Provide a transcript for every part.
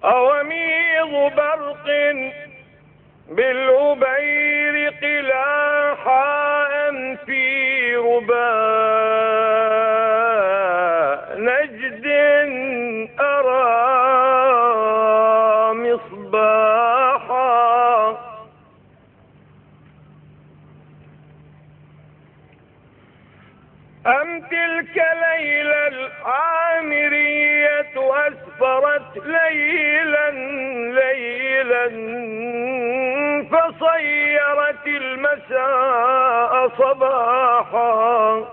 أوميض برق بالأبيرق لاحا في رباء نجد أرى مصباحا أم تلك ليلة العامرية أسفرت ليلا ليلا فصيرت المساء صباحا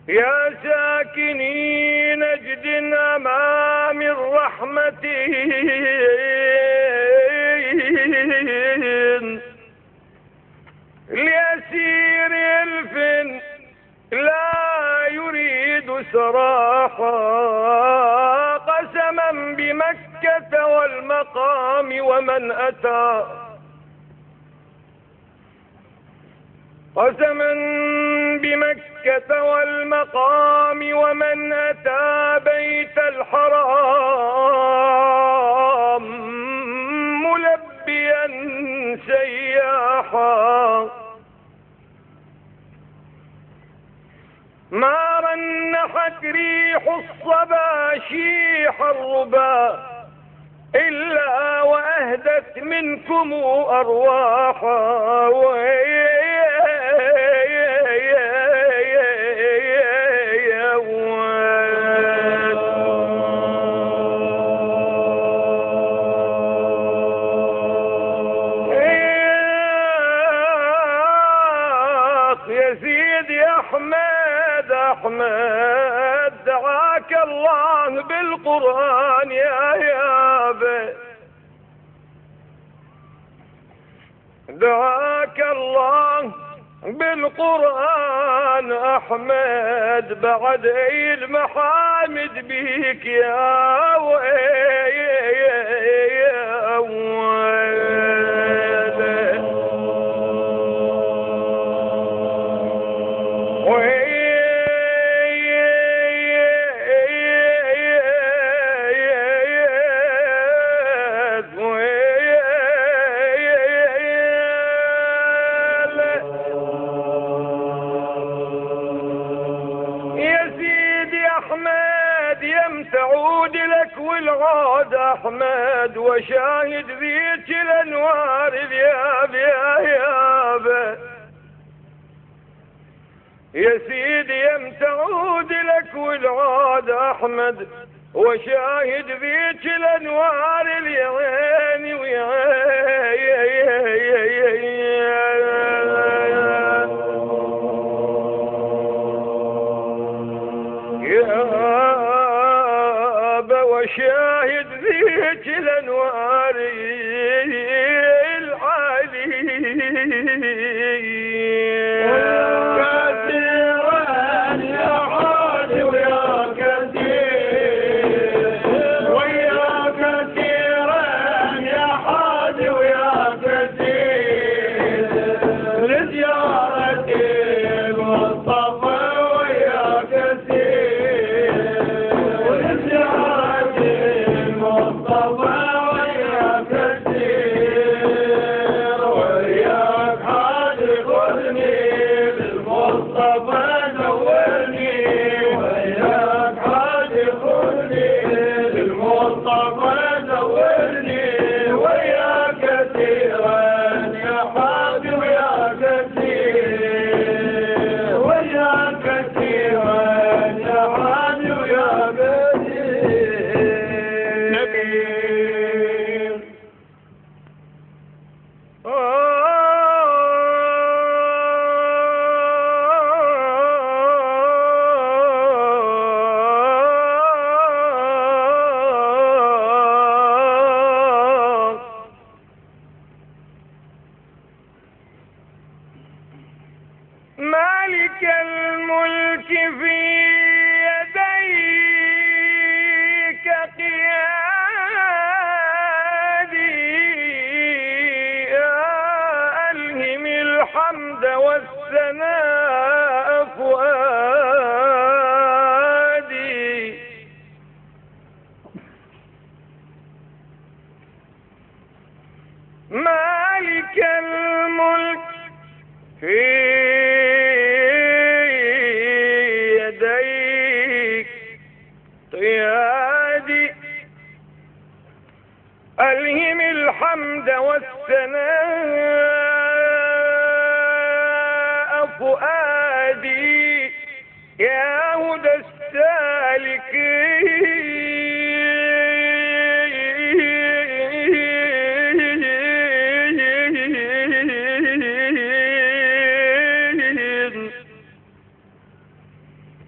يا ساكني نجد أمام الرحمة ليسير ألف لا يريد سراحا قسما بمكة والمقام ومن أتى قسما بمكة والمقام ومن أتى بيت الحرام ملبيا سياحا ما رنحت ريح الصبا شيح الربا إلا وأهدت منكم أرواحا يا سيدي أحمد دعاك الله بالقرآن يا يابا دعاك الله بالقرآن أحمد بعد أي المحامد بيك يا أحمد يم تعود لك والعود أحمد وشاهد ذيك الأنوار الياب يا يابا يا سيدي يم تعود لك والعود أحمد وشاهد ذيك الأنوار اليعين وشاهد ذيك الأنوار العالي هدى السالكين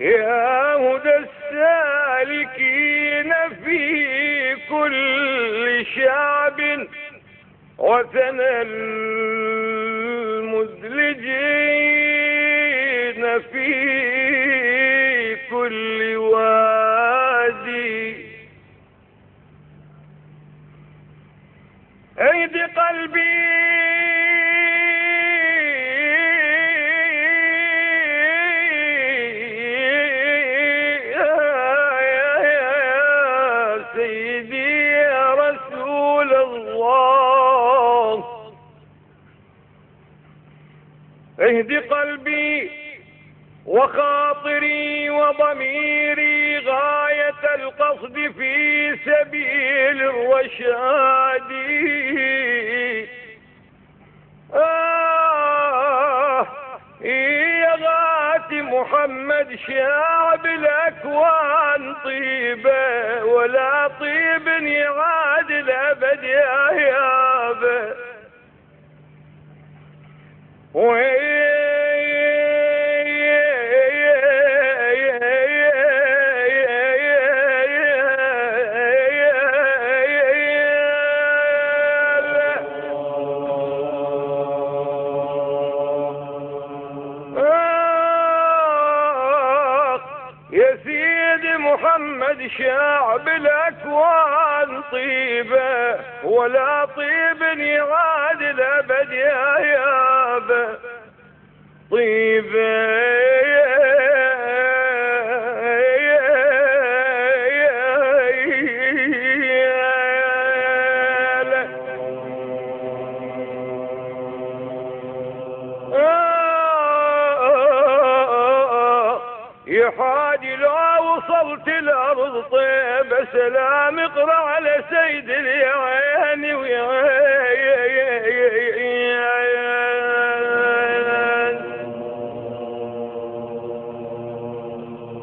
يا هدى السالكين في كل شعب وثنى المدلجين في كل وادي عيد قلبي اهد قلبي وخاطري وضميري غاية القصد في سبيل الرشاد يا غات محمد شعب الأكوان طيبة ولا طيب يعادل أبد يا يابا يا سيدي محمد شعب الأكوان طيبة ولا طيب يعادل أبد يا يابا طيبة يا حاجي لو وصلت الأرض طيب سلام اقرأ على سيد اليعين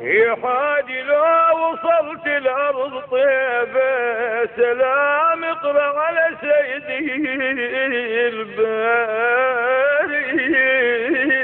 يا حاجي لو وصلت الأرض طيب سلام اقرأ على سيد الباري